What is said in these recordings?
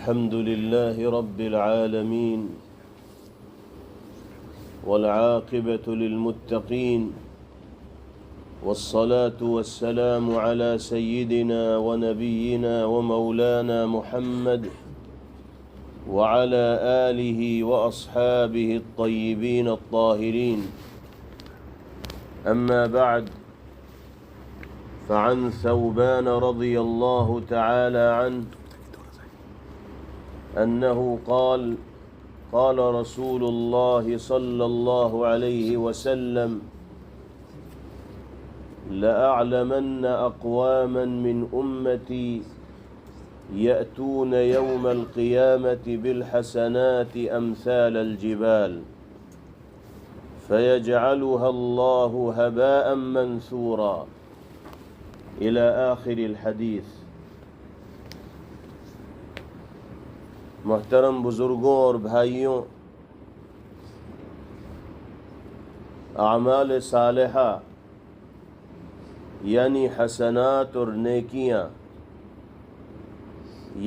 الحمد لله رب العالمين والعاقبة للمتقين والصلاة والسلام على سيدنا ونبينا ومولانا محمد وعلى آله وأصحابه الطيبين الطاهرين. أما بعد، فعن ثوبان رضي الله تعالى عنه أنه قال: قال رسول الله صلى الله عليه وسلم: لأعلمن أقواما من أمتي يأتون يوم القيامة بالحسنات أمثال الجبال فيجعلها الله هباء منثورا إلى آخر الحديث. محترم بزرگوں اور بھائیوں، اعمال صالحہ یعنی حسنات اور نیکیاں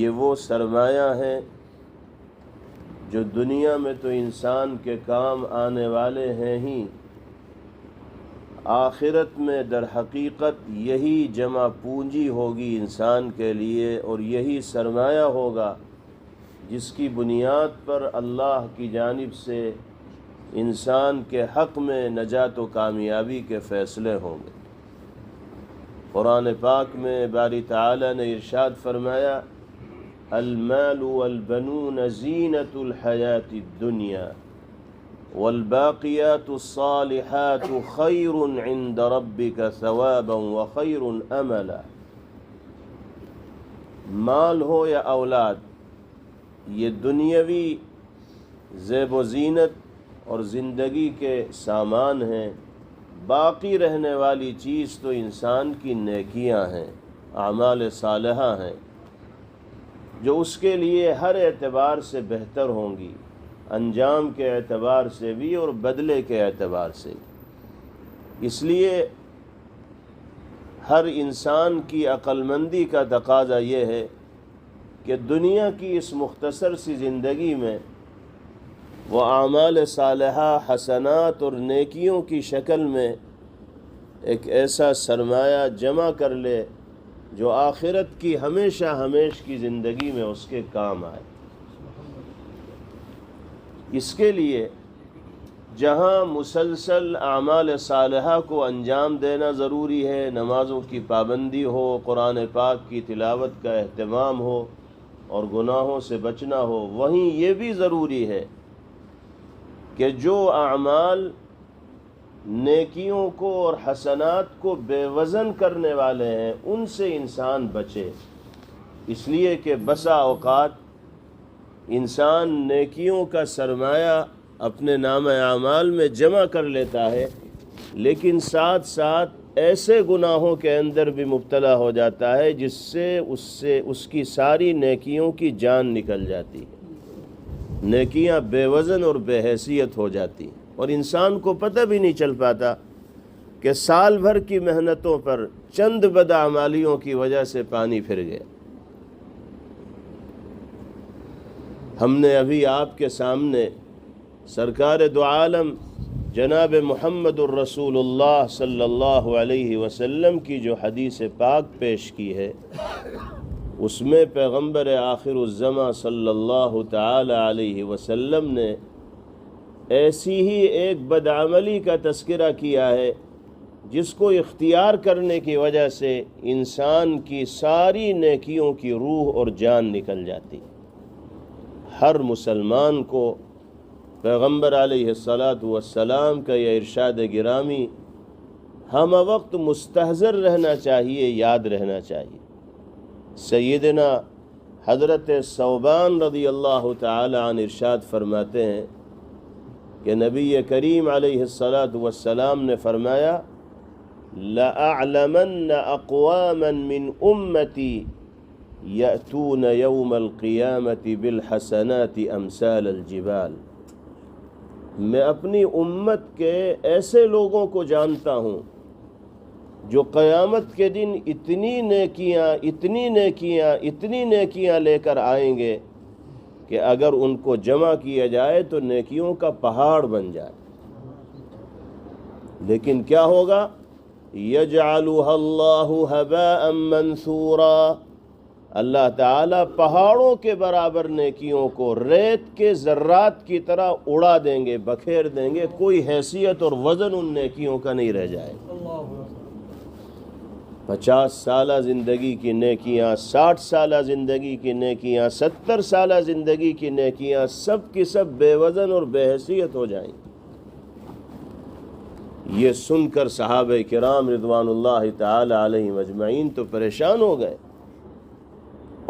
یہ وہ سرمایہ ہیں جو دنیا میں تو انسان کے کام آنے والے ہیں ہی، آخرت میں در حقیقت یہی جمع پونجی ہوگی انسان کے لیے، اور یہی سرمایہ ہوگا جس کی بنیاد پر اللہ کی جانب سے انسان کے حق میں نجات و کامیابی کے فیصلے ہوں گے۔ قرآن پاک میں باری تعالی نے ارشاد فرمایا: المال والبنون زینۃ الحیاۃ الدنیا والباقیات الصالحات خیر عند ربک ثوابا وخیر املا۔ مال ہو یا اولاد، یہ دنیاوی زیب و زینت اور زندگی کے سامان ہیں، باقی رہنے والی چیز تو انسان کی نیکیاں ہیں، اعمال صالحہ ہیں، جو اس کے لیے ہر اعتبار سے بہتر ہوں گی، انجام کے اعتبار سے بھی اور بدلے کے اعتبار سے۔ اس لیے ہر انسان کی عقل مندی کا تقاضا یہ ہے کہ دنیا کی اس مختصر سی زندگی میں وہ اعمال صالحہ، حسنات اور نیکیوں کی شکل میں ایک ایسا سرمایہ جمع کر لے جو آخرت کی ہمیشہ ہمیش کی زندگی میں اس کے کام آئے۔ اس کے لیے جہاں مسلسل اعمال صالحہ کو انجام دینا ضروری ہے، نمازوں کی پابندی ہو، قرآن پاک کی تلاوت کا اہتمام ہو اور گناہوں سے بچنا ہو، وہیں یہ بھی ضروری ہے کہ جو اعمال نیکیوں کو اور حسنات کو بے وزن کرنے والے ہیں ان سے انسان بچے، اس لیے کہ بسا اوقات انسان نیکیوں کا سرمایہ اپنے نام اعمال میں جمع کر لیتا ہے، لیکن ساتھ ساتھ ایسے گناہوں کے اندر بھی مبتلا ہو جاتا ہے جس سے اس کی ساری نیکیوں کی جان نکل جاتی ہے، نیکیاں بے وزن اور بے حیثیت ہو جاتی ہیں، اور انسان کو پتہ بھی نہیں چل پاتا کہ سال بھر کی محنتوں پر چند بدعمالیوں کی وجہ سے پانی پھر گیا۔ ہم نے ابھی آپ کے سامنے سرکار دو عالم جناب محمد الرسول اللہ صلی اللہ علیہ وسلم کی جو حدیث پاک پیش کی ہے، اس میں پیغمبر آخر الزماں صلی اللہ تعالی علیہ وسلم نے ایسی ہی ایک بدعملی کا تذکرہ کیا ہے جس کو اختیار کرنے کی وجہ سے انسان کی ساری نیکیوں کی روح اور جان نکل جاتی۔ ہر مسلمان کو پیغمبر علیہ السلام کا یہ ارشاد گرامی ہم وقت مستحضر رہنا چاہیے، یاد رہنا چاہیے۔ سیدنا حضرت ثوبان رضی اللہ تعالی عنہ ارشاد فرماتے ہیں کہ نبی کریم علیہ السلام نے فرمایا: لَأَعْلَمَنَّ أَقْوَامًا مِّنْ أُمَّتِي يَأْتُونَ يَوْمَ الْقِيَامَةِ بِالْحَسَنَاتِ أَمْثَالَ الْجِبَالِ۔ میں اپنی امت کے ایسے لوگوں کو جانتا ہوں جو قیامت کے دن اتنی نیکیاں لے کر آئیں گے کہ اگر ان کو جمع کیا جائے تو نیکیوں کا پہاڑ بن جائے، لیکن کیا ہوگا؟ یجعلها اللہ ھباء منثورا، اللہ تعالیٰ پہاڑوں کے برابر نیکیوں کو ریت کے ذرات کی طرح اڑا دیں گے، بکھیر دیں گے، کوئی حیثیت اور وزن ان نیکیوں کا نہیں رہ جائے گا۔ 50 سالہ زندگی کی نیکیاں، 60 سالہ زندگی کی نیکیاں، 70 سالہ زندگی کی نیکیاں، سب کی سب بے وزن اور بے حیثیت ہو جائیں۔ یہ سن کر صحابہ کرام رضوان اللہ تعالی علیہم اجمعین تو پریشان ہو گئے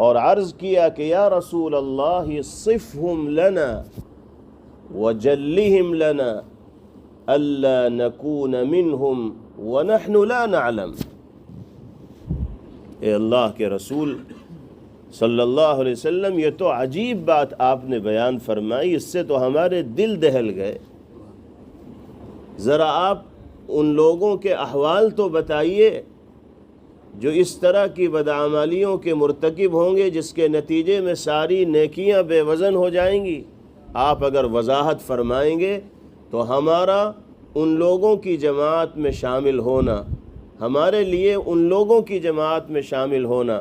اور عرض کیا کہ یا رسول اللہ صفہم لنا وجلہم لنا الا نکون منہم ونحن لا نعلم۔ اے اللہ کے رسول صلی اللہ علیہ وسلم، یہ تو عجیب بات آپ نے بیان فرمائی، اس سے تو ہمارے دل دہل گئے۔ ذرا آپ ان لوگوں کے احوال تو بتائیے جو اس طرح کی بدعمالیوں کے مرتکب ہوں گے، جس کے نتیجے میں ساری نیکیاں بے وزن ہو جائیں گی۔ آپ اگر وضاحت فرمائیں گے تو ہمارا ان لوگوں کی جماعت میں شامل ہونا، ہمارے لیے ان لوگوں کی جماعت میں شامل ہونا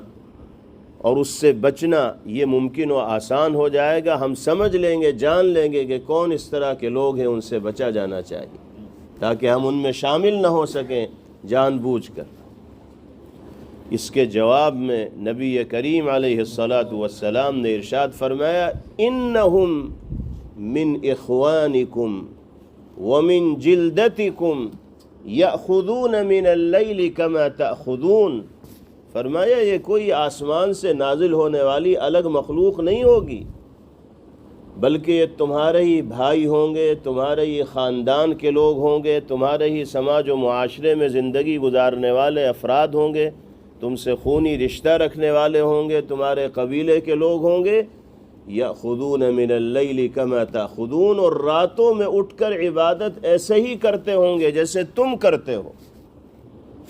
اور اس سے بچنا یہ ممکن و آسان ہو جائے گا۔ ہم سمجھ لیں گے، جان لیں گے کہ کون اس طرح کے لوگ ہیں، ان سے بچا جانا چاہیے تاکہ ہم ان میں شامل نہ ہو سکیں جان بوجھ کر۔ اس کے جواب میں نبی کریم علیہ الصلاۃ والسلام نے ارشاد فرمایا انہم من اخوانکم ومن جلدتکم یأخذون من اللیل کما تأخذون۔ فرمایا یہ کوئی آسمان سے نازل ہونے والی الگ مخلوق نہیں ہوگی، بلکہ یہ تمہارے ہی بھائی ہوں گے، تمہارے ہی خاندان کے لوگ ہوں گے، تمہارے ہی سماج و معاشرے میں زندگی گزارنے والے افراد ہوں گے، تم سے خونی رشتہ رکھنے والے ہوں گے، تمہارے قبیلے کے لوگ ہوں گے۔ یأخذون من اللیل کما تأخذون، اور راتوں میں اٹھ کر عبادت ایسے ہی کرتے ہوں گے جیسے تم کرتے ہو۔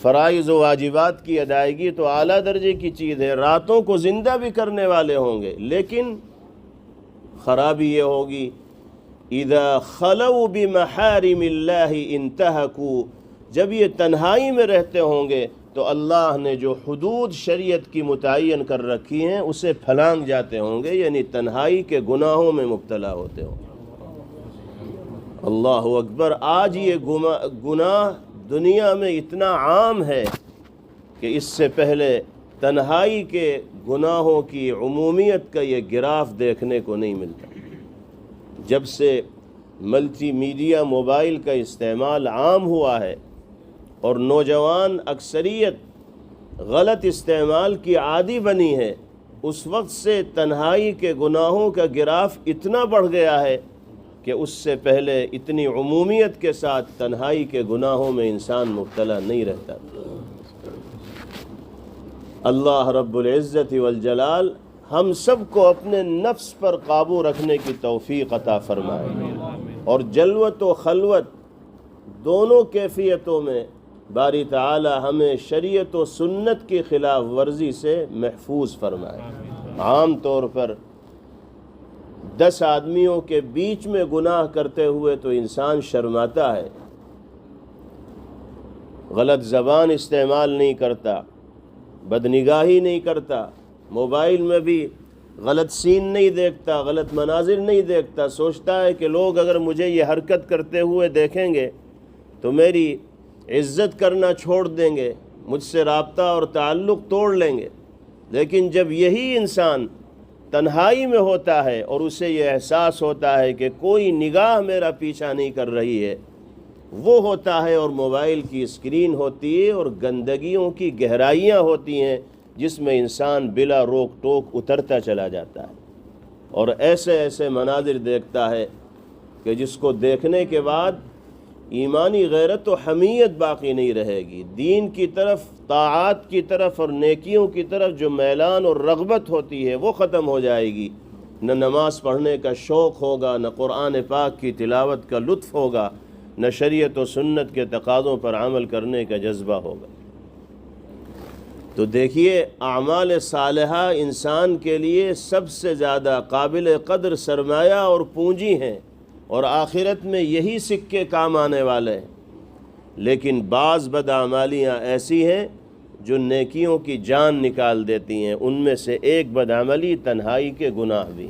فرائض و واجبات کی ادائیگی تو اعلیٰ درجے کی چیز ہے، راتوں کو زندہ بھی کرنے والے ہوں گے، لیکن خرابی یہ ہوگی اذا خلوا بمحارم اللہ انتہکوا، جب یہ تنہائی میں رہتے ہوں گے تو اللہ نے جو حدود شریعت کی متعین کر رکھی ہیں اسے پھلانگ جاتے ہوں گے، یعنی تنہائی کے گناہوں میں مبتلا ہوتے ہوں گے۔ اللہ اکبر! آج یہ گناہ دنیا میں اتنا عام ہے کہ اس سے پہلے تنہائی کے گناہوں کی عمومیت کا یہ گراف دیکھنے کو نہیں ملتا۔ جب سے ملٹی میڈیا موبائل کا استعمال عام ہوا ہے اور نوجوان اکثریت غلط استعمال کی عادی بنی ہے، اس وقت سے تنہائی کے گناہوں کا گراف اتنا بڑھ گیا ہے کہ اس سے پہلے اتنی عمومیت کے ساتھ تنہائی کے گناہوں میں انسان مبتلا نہیں رہتا۔ اللہ رب العزت والجلال ہم سب کو اپنے نفس پر قابو رکھنے کی توفیق عطا فرمائے اور جلوت و خلوت دونوں کیفیتوں میں باری تعالی ہمیں شریعت و سنت کی خلاف ورزی سے محفوظ فرمائے۔ عام طور پر 10 آدمیوں کے بیچ میں گناہ کرتے ہوئے تو انسان شرماتا ہے، غلط زبان استعمال نہیں کرتا، بدنگاہی نہیں کرتا، موبائل میں بھی غلط سین نہیں دیکھتا، غلط مناظر نہیں دیکھتا، سوچتا ہے کہ لوگ اگر مجھے یہ حرکت کرتے ہوئے دیکھیں گے تو میری عزت کرنا چھوڑ دیں گے، مجھ سے رابطہ اور تعلق توڑ لیں گے۔ لیکن جب یہی انسان تنہائی میں ہوتا ہے اور اسے یہ احساس ہوتا ہے کہ کوئی نگاہ میرا پیچھا نہیں کر رہی ہے، وہ ہوتا ہے اور موبائل کی اسکرین ہوتی ہے اور گندگیوں کی گہرائیاں ہوتی ہیں جس میں انسان بلا روک ٹوک اترتا چلا جاتا ہے اور ایسے ایسے مناظر دیکھتا ہے کہ جس کو دیکھنے کے بعد ایمانی غیرت و حمیت باقی نہیں رہے گی، دین کی طرف، طاعات کی طرف اور نیکیوں کی طرف جو میلان اور رغبت ہوتی ہے وہ ختم ہو جائے گی، نہ نماز پڑھنے کا شوق ہوگا، نہ قرآن پاک کی تلاوت کا لطف ہوگا، نہ شریعت و سنت کے تقاضوں پر عمل کرنے کا جذبہ ہوگا۔ تو دیکھیے اعمال صالحہ انسان کے لیے سب سے زیادہ قابل قدر سرمایہ اور پونجی ہیں، اور آخرت میں یہی سکے کام آنے والے ہیں۔ لیکن بعض بدعمالیاں ایسی ہیں جو نیکیوں کی جان نکال دیتی ہیں۔ ان میں سے ایک بدعملی تنہائی کے گناہ بھی۔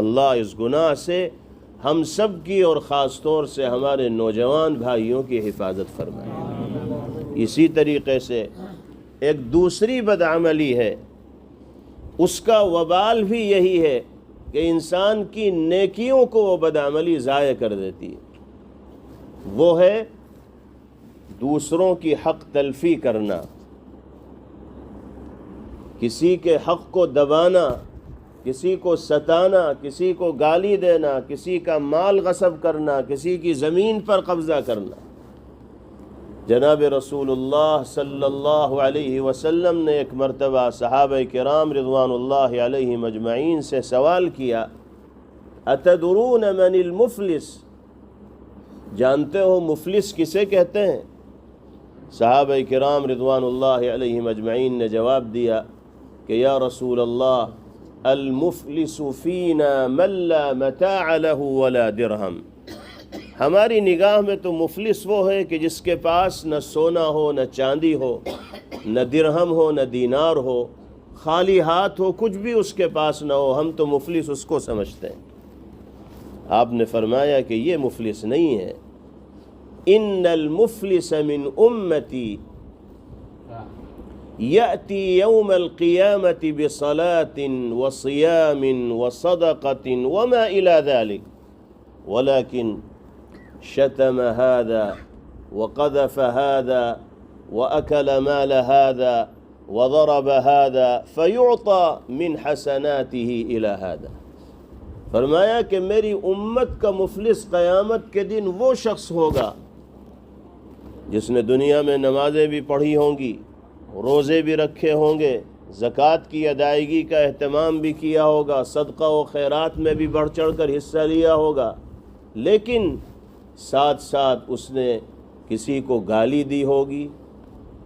اللہ اس گناہ سے ہم سب کی اور خاص طور سے ہمارے نوجوان بھائیوں کی حفاظت فرمائے۔ اسی طریقے سے ایک دوسری بدعملی ہے، اس کا وبال بھی یہی ہے کہ انسان کی نیکیوں کو وہ بدعملی ضائع کر دیتی ہے۔ وہ ہے دوسروں کی حق تلفی کرنا، کسی کے حق کو دبانا، کسی کو ستانا، کسی کو گالی دینا، کسی کا مال غصب کرنا، کسی کی زمین پر قبضہ کرنا۔ جناب رسول اللہ صلی اللہ علیہ وسلم نے ایک مرتبہ صحابہ کرام رضوان اللہ علیہم اجمعین سے سوال کیا، اتدرون من المفلس؟ جانتے ہو مفلس کسے کہتے ہیں؟ صحابہ کرام رضوان اللہ علیہم اجمعین نے جواب دیا کہ یا رسول اللہ، المفلس فینا من لا متاع له ولا درہم۔ ہماری نگاہ میں تو مفلس وہ ہے کہ جس کے پاس نہ سونا ہو، نہ چاندی ہو، نہ درہم ہو، نہ دینار ہو، خالی ہاتھ ہو، کچھ بھی اس کے پاس نہ ہو، ہم تو مفلس اس کو سمجھتے ہیں۔ آپ نے فرمایا کہ یہ مفلس نہیں ہے، ان المفلس من امتی یأتی یوم القیامت بصلاۃ وصیام وصدقۃ وما الی ذلک ولكن شتم هذا وقذف هذا وأكل مال هذا وضرب هذا فيعطى من حسناته إلى هذا۔ فرمایا کہ میری امت کا مفلس قیامت کے دن وہ شخص ہوگا جس نے دنیا میں نمازیں بھی پڑھی ہوں گی، روزے بھی رکھے ہوں گے، زکوٰۃ کی ادائیگی کا اہتمام بھی کیا ہوگا، صدقہ و خیرات میں بھی بڑھ چڑھ کر حصہ لیا ہوگا، لیکن ساتھ ساتھ اس نے کسی کو گالی دی ہوگی،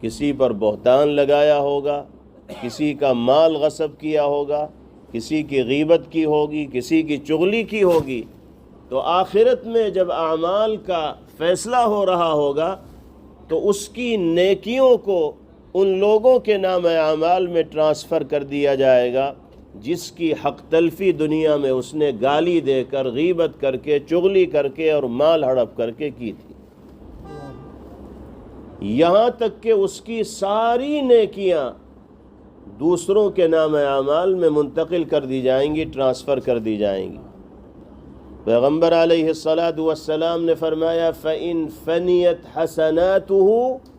کسی پر بہتان لگایا ہوگا، کسی کا مال غصب کیا ہوگا، کسی کی غیبت کی ہوگی، کسی کی چغلی کی ہوگی۔ تو آخرت میں جب اعمال کا فیصلہ ہو رہا ہوگا تو اس کی نیکیوں کو ان لوگوں کے نام اعمال میں ٹرانسفر کر دیا جائے گا جس کی حق تلفی دنیا میں اس نے گالی دے کر، غیبت کر کے، چغلی کر کے اور مال ہڑپ کر کے کی تھی۔ یہاں تک کہ اس کی ساری نیکیاں دوسروں کے نام اعمال میں منتقل کر دی جائیں گی، ٹرانسفر کر دی جائیں گی۔ پیغمبر علیہ الصلاۃ والسلام نے فرمایا فَإِن فَنِيَتْ حَسَنَاتُهُ،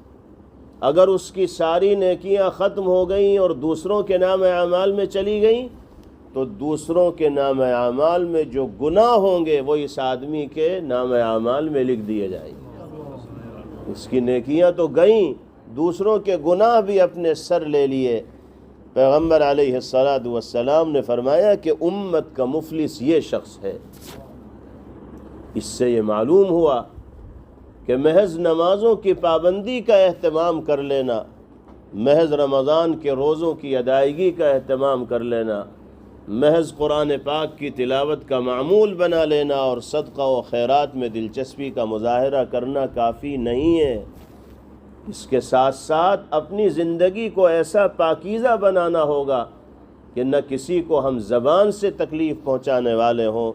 اگر اس کی ساری نیکیاں ختم ہو گئیں اور دوسروں کے نام اعمال میں چلی گئیں تو دوسروں کے نام اعمال میں جو گناہ ہوں گے وہ اس آدمی کے نام اعمال میں لکھ دیے جائیں گے۔ اس کی نیکیاں تو گئیں، دوسروں کے گناہ بھی اپنے سر لے لیے۔ پیغمبر علیہ الصلاۃ والسلام نے فرمایا کہ امت کا مفلس یہ شخص ہے۔ اس سے یہ معلوم ہوا کہ محض نمازوں کی پابندی کا اہتمام کر لینا، محض رمضان کے روزوں کی ادائیگی کا اہتمام کر لینا، محض قرآن پاک کی تلاوت کا معمول بنا لینا اور صدقہ و خیرات میں دلچسپی کا مظاہرہ کرنا کافی نہیں ہے۔ اس کے ساتھ ساتھ اپنی زندگی کو ایسا پاکیزہ بنانا ہوگا کہ نہ کسی کو ہم زبان سے تکلیف پہنچانے والے ہوں،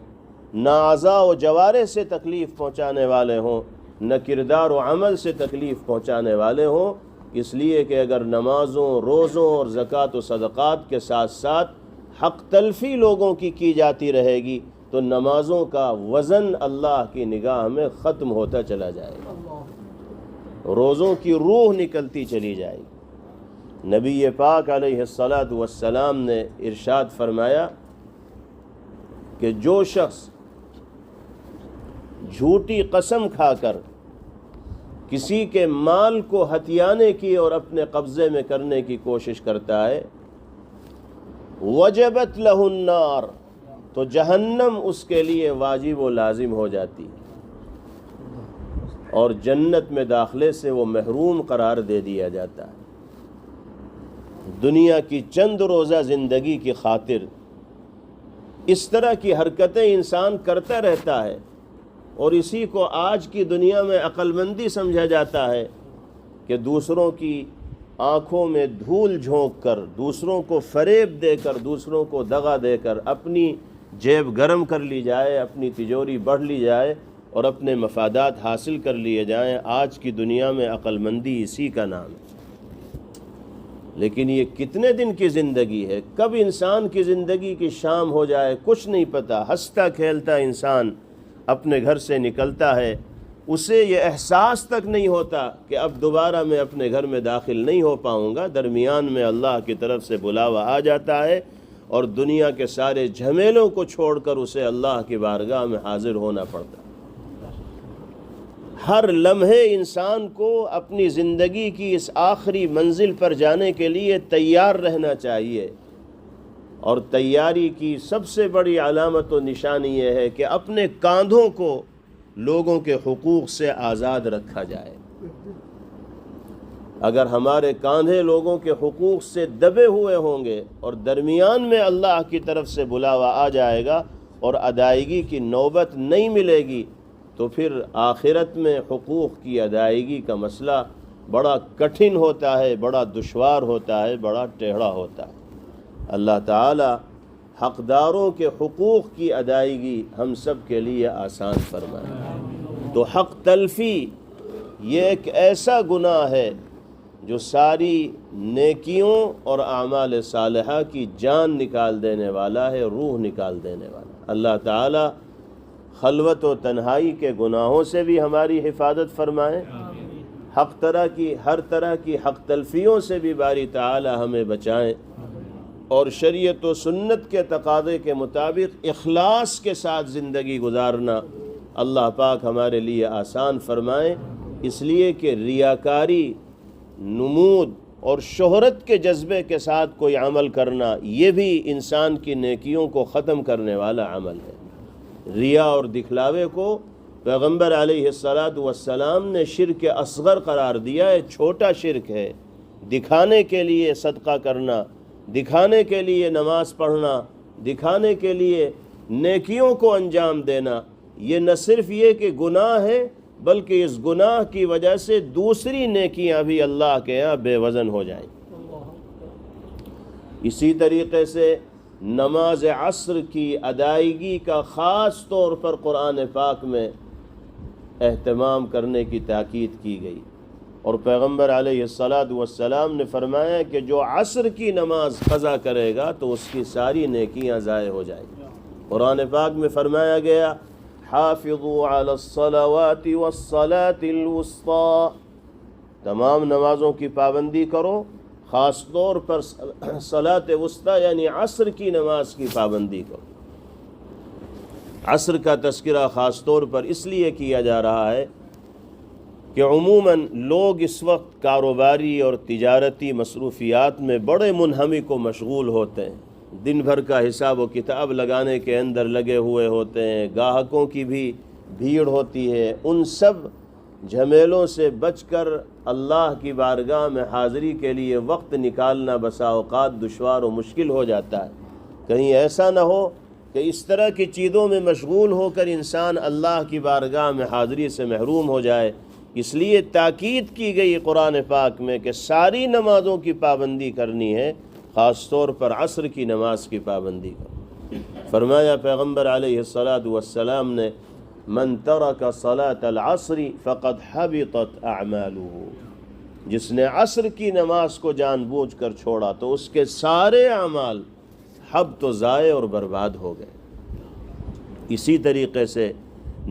نہ اعضاء و جوارح سے تکلیف پہنچانے والے ہوں، نہ کردار و عمل سے تکلیف پہنچانے والے ہوں۔ اس لیے کہ اگر نمازوں، روزوں اور زکوٰۃ و صدقات کے ساتھ ساتھ حق تلفی لوگوں کی جاتی رہے گی تو نمازوں کا وزن اللہ کی نگاہ میں ختم ہوتا چلا جائے گا، روزوں کی روح نکلتی چلی جائے گی۔ نبی پاک علیہ الصلاۃ والسلام نے ارشاد فرمایا کہ جو شخص جھوٹی قسم کھا کر کسی کے مال کو ہتھیانے کی اور اپنے قبضے میں کرنے کی کوشش کرتا ہے، وجبت لہ النار، تو جہنم اس کے لیے واجب و لازم ہو جاتی اور جنت میں داخلے سے وہ محروم قرار دے دیا جاتا ہے۔ دنیا کی چند روزہ زندگی کی خاطر اس طرح کی حرکتیں انسان کرتا رہتا ہے، اور اسی کو آج کی دنیا میں عقل مندی سمجھا جاتا ہے کہ دوسروں کی آنکھوں میں دھول جھونک کر، دوسروں کو فریب دے کر، دوسروں کو دغا دے کر اپنی جیب گرم کر لی جائے، اپنی تجوری بڑھ لی جائے اور اپنے مفادات حاصل کر لیے جائیں۔ آج کی دنیا میں عقل مندی اسی کا نام ہے۔ لیکن یہ کتنے دن کی زندگی ہے، کب انسان کی زندگی کی شام ہو جائے کچھ نہیں پتہ۔ ہنستا کھیلتا انسان اپنے گھر سے نکلتا ہے، اسے یہ احساس تک نہیں ہوتا کہ اب دوبارہ میں اپنے گھر میں داخل نہیں ہو پاؤں گا۔ درمیان میں اللہ کی طرف سے بلاوا آ جاتا ہے اور دنیا کے سارے جھمیلوں کو چھوڑ کر اسے اللہ کی بارگاہ میں حاضر ہونا پڑتا ہے۔ ہر لمحے انسان کو اپنی زندگی کی اس آخری منزل پر جانے کے لیے تیار رہنا چاہیے، اور تیاری کی سب سے بڑی علامت و نشانی یہ ہے کہ اپنے کاندھوں کو لوگوں کے حقوق سے آزاد رکھا جائے۔ اگر ہمارے کاندھے لوگوں کے حقوق سے دبے ہوئے ہوں گے اور درمیان میں اللہ کی طرف سے بلاوا آ جائے گا اور ادائیگی کی نوبت نہیں ملے گی، تو پھر آخرت میں حقوق کی ادائیگی کا مسئلہ بڑا کٹھن ہوتا ہے، بڑا دشوار ہوتا ہے، بڑا ٹیڑھا ہوتا ہے۔ اللہ تعالی حقداروں کے حقوق کی ادائیگی ہم سب کے لیے آسان فرمائے۔ تو حق تلفی یہ ایک ایسا گناہ ہے جو ساری نیکیوں اور اعمال صالحہ کی جان نکال دینے والا ہے، روح نکال دینے والا ہے۔ اللہ تعالی خلوت و تنہائی کے گناہوں سے بھی ہماری حفاظت فرمائے، ہر طرح کی حق تلفیوں سے بھی باری تعالی ہمیں بچائیں، اور شریعت و سنت کے تقاضے کے مطابق اخلاص کے ساتھ زندگی گزارنا اللہ پاک ہمارے لیے آسان فرمائے۔ اس لیے کہ ریاکاری، نمود اور شہرت کے جذبے کے ساتھ کوئی عمل کرنا یہ بھی انسان کی نیکیوں کو ختم کرنے والا عمل ہے۔ ریا اور دکھلاوے کو پیغمبر علیہ السلام نے شرک اصغر قرار دیا ہے، چھوٹا شرک ہے۔ دکھانے کے لیے صدقہ کرنا، دکھانے کے لیے نماز پڑھنا، دکھانے کے لیے نیکیوں کو انجام دینا، یہ نہ صرف یہ کہ گناہ ہے بلکہ اس گناہ کی وجہ سے دوسری نیکیاں بھی اللہ کے ہاں بے وزن ہو جائیں۔ اسی طریقے سے نماز عصر کی ادائیگی کا خاص طور پر قرآن پاک میں اہتمام کرنے کی تاکید کی گئی، اور پیغمبر علیہ السلام نے فرمایا کہ جو عصر کی نماز قضا کرے گا تو اس کی ساری نیکیاں ضائع ہو جائیں گی۔ قرآن پاک میں فرمایا گیا حافظوا علی الصلوات والصلاة الوسطی، تمام نمازوں کی پابندی کرو، خاص طور پر صلاۃ وسطی یعنی عصر کی نماز کی پابندی کرو۔ عصر کا تذکرہ خاص طور پر اس لیے کیا جا رہا ہے کہ عموماً لوگ اس وقت کاروباری اور تجارتی مصروفیات میں بڑے منہمک و مشغول ہوتے ہیں، دن بھر کا حساب و کتاب لگانے کے اندر لگے ہوئے ہوتے ہیں، گاہکوں کی بھی بھیڑ ہوتی ہے۔ ان سب جھمیلوں سے بچ کر اللہ کی بارگاہ میں حاضری کے لیے وقت نکالنا بسا اوقات دشوار و مشکل ہو جاتا ہے۔ کہیں ایسا نہ ہو کہ اس طرح کی چیزوں میں مشغول ہو کر انسان اللہ کی بارگاہ میں حاضری سے محروم ہو جائے، اس لیے تاکید کی گئی قرآن پاک میں کہ ساری نمازوں کی پابندی کرنی ہے، خاص طور پر عصر کی نماز کی پابندی کرو۔ فرمایا پیغمبر علیہ السلام نے من ترک صلاة العصر فقد حبطت اعمالہ، جس نے عصر کی نماز کو جان بوجھ کر چھوڑا تو اس کے سارے اعمال حبط و ضائع اور برباد ہو گئے۔ اسی طریقے سے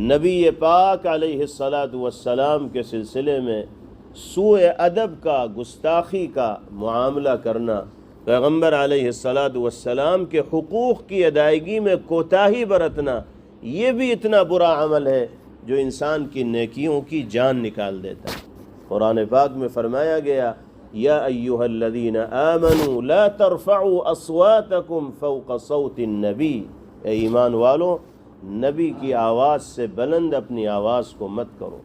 نبی پاک علیہ السلام کے سلسلے میں سوء ادب کا، گستاخی کا معاملہ کرنا، پیغمبر علیہ السلام کے حقوق کی ادائیگی میں کوتاہی برتنا، یہ بھی اتنا برا عمل ہے جو انسان کی نیکیوں کی جان نکال دیتا ہے۔ قرآن پاک میں فرمایا گیا یا ایھا الذین آمنوا لا ترفعوا اصواتکم فوق صوت النبی، اے ایمان والو نبی کی آواز سے بلند اپنی آواز کو مت کرو۔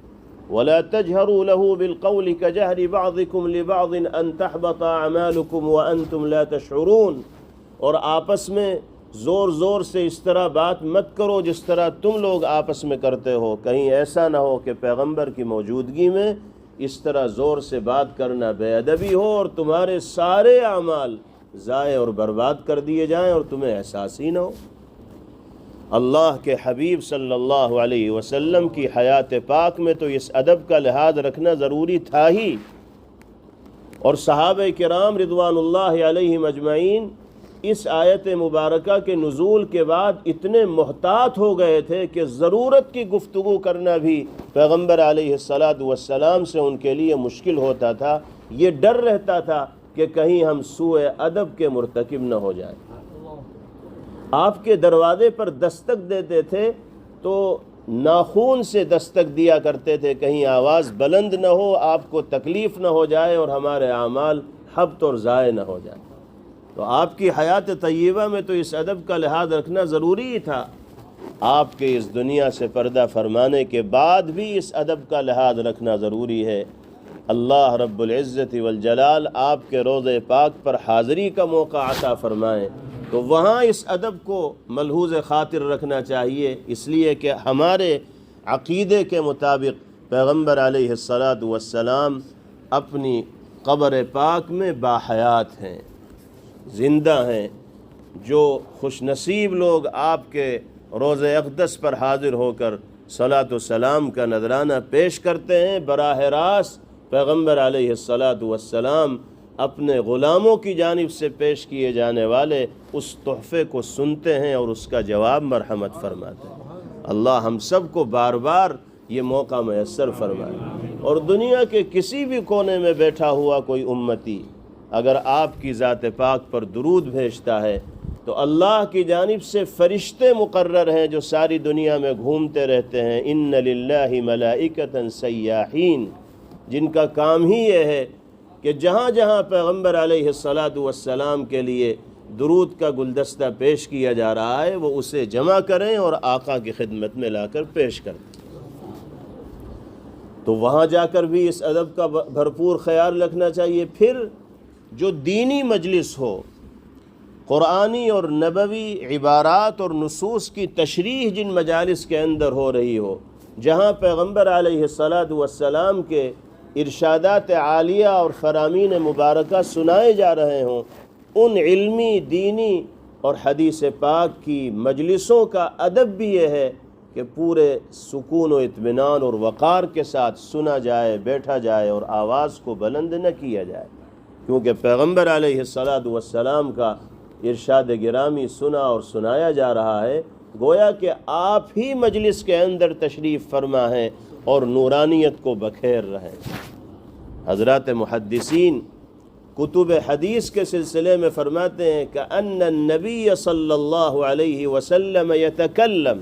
ولا تجهروا له بالقول كجهر بعضكم لبعض ان تحبط اعمالكم وانتم لا تشعرون، اور آپس میں زور زور سے اس طرح بات مت کرو جس طرح تم لوگ آپس میں کرتے ہو، کہیں ایسا نہ ہو کہ پیغمبر کی موجودگی میں اس طرح زور سے بات کرنا بے ادبی ہو اور تمہارے سارے اعمال ضائع اور برباد کر دیے جائیں اور تمہیں احساس ہی نہ ہو۔ اللہ کے حبیب صلی اللہ علیہ وسلم کی حیات پاک میں تو اس ادب کا لحاظ رکھنا ضروری تھا ہی، اور صحابہ کرام رضوان اللہ علیہم اجمعین اس آیت مبارکہ کے نزول کے بعد اتنے محتاط ہو گئے تھے کہ ضرورت کی گفتگو کرنا بھی پیغمبر علیہ السلام سے ان کے لیے مشکل ہوتا تھا۔ یہ ڈر رہتا تھا کہ کہیں ہم سوء ادب کے مرتکب نہ ہو جائیں۔ آپ کے دروازے پر دستک دیتے تھے تو ناخون سے دستک دیا کرتے تھے، کہیں آواز بلند نہ ہو، آپ کو تکلیف نہ ہو جائے اور ہمارے اعمال حبط اور ضائع نہ ہو جائے۔ تو آپ کی حیات طیبہ میں تو اس ادب کا لحاظ رکھنا ضروری ہی تھا۔ آپ کے اس دنیا سے پردہ فرمانے کے بعد بھی اس ادب کا لحاظ رکھنا ضروری ہے۔ اللہ رب العزت والجلال آپ کے روضہ پاک پر حاضری کا موقع عطا فرمائیں تو وہاں اس ادب کو ملحوظ خاطر رکھنا چاہیے، اس لیے کہ ہمارے عقیدے کے مطابق پیغمبر علیہ السلام اپنی قبر پاک میں باحیات ہیں، زندہ ہیں۔ جو خوش نصیب لوگ آپ کے روضہ اقدس پر حاضر ہو کر صلاۃ و سلام کا نذرانہ پیش کرتے ہیں، براہ راست پیغمبر علیہ السلام اپنے غلاموں کی جانب سے پیش کیے جانے والے اس تحفے کو سنتے ہیں اور اس کا جواب مرحمت فرماتے ہیں۔ اللہ ہم سب کو بار بار یہ موقع میسر فرمائے، اور دنیا کے کسی بھی کونے میں بیٹھا ہوا کوئی امتی اگر آپ کی ذات پاک پر درود بھیجتا ہے تو اللہ کی جانب سے فرشتے مقرر ہیں جو ساری دنیا میں گھومتے رہتے ہیں، ان للہ ملائکۃ سیاحین، جن کا کام ہی یہ ہے کہ جہاں جہاں پیغمبر علیہ السلام کے لیے درود کا گلدستہ پیش کیا جا رہا ہے وہ اسے جمع کریں اور آقا کی خدمت میں لا کر پیش کریں۔ تو وہاں جا کر بھی اس ادب کا بھرپور خیال رکھنا چاہیے۔ پھر جو دینی مجلس ہو، قرآنی اور نبوی عبارات اور نصوص کی تشریح جن مجالس کے اندر ہو رہی ہو، جہاں پیغمبر علیہ السلام کے ارشادات عالیہ اور فرامین مبارکہ سنائے جا رہے ہوں، ان علمی، دینی اور حدیث پاک کی مجلسوں کا ادب بھی یہ ہے کہ پورے سکون و اطمینان اور وقار کے ساتھ سنا جائے، بیٹھا جائے اور آواز کو بلند نہ کیا جائے، کیونکہ پیغمبر علیہ السلام کا ارشاد گرامی سنا اور سنایا جا رہا ہے، گویا کہ آپ ہی مجلس کے اندر تشریف فرما ہیں اور نورانیت کو بکھیر رہے ہیں۔ حضرات محدثین کتب حدیث کے سلسلے میں فرماتے ہیں کہ ان النبی صلی اللہ علیہ وسلم یتکلم،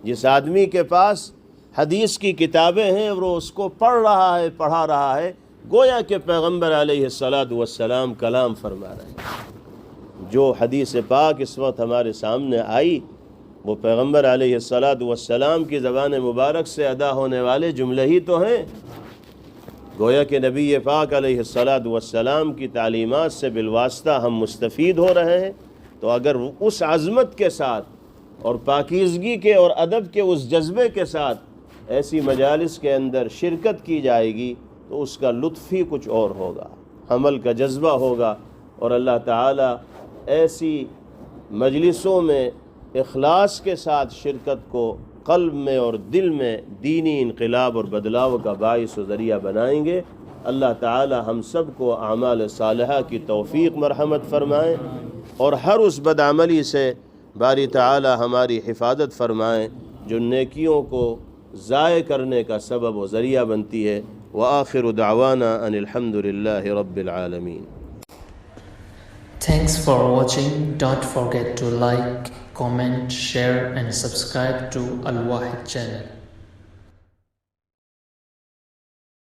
جس آدمی کے پاس حدیث کی کتابیں ہیں اور وہ اس کو پڑھ رہا ہے، پڑھا رہا ہے، گویا کہ پیغمبر علیہ السلام کلام فرما رہے ہیں۔ جو حدیث پاک اس وقت ہمارے سامنے آئی وہ پیغمبر علیہ السلام کی زبان مبارک سے ادا ہونے والے جملے ہی تو ہیں۔ گویا کہ نبی پاک علیہ السلام کی تعلیمات سے بالواسطہ ہم مستفید ہو رہے ہیں، تو اگر اس عظمت کے ساتھ اور پاکیزگی کے اور ادب کے اس جذبے کے ساتھ ایسی مجالس کے اندر شرکت کی جائے گی تو اس کا لطف ہی کچھ اور ہوگا، عمل کا جذبہ ہوگا، اور اللہ تعالیٰ ایسی مجلسوں میں اخلاص کے ساتھ شرکت کو قلب میں اور دل میں دینی انقلاب اور بدلاؤ کا باعث و ذریعہ بنائیں گے۔ اللہ تعالی ہم سب کو اعمال صالحہ کی توفیق مرحمت فرمائیں اور ہر اس بدعملی سے باری تعالی ہماری حفاظت فرمائیں جو نیکیوں کو ضائع کرنے کا سبب و ذریعہ بنتی ہے۔ وآخر دعوانا ان الحمد للہ رب العالمین۔ Thanks for watching. Don't forget to like, comment, share and subscribe to Al Wahid channel.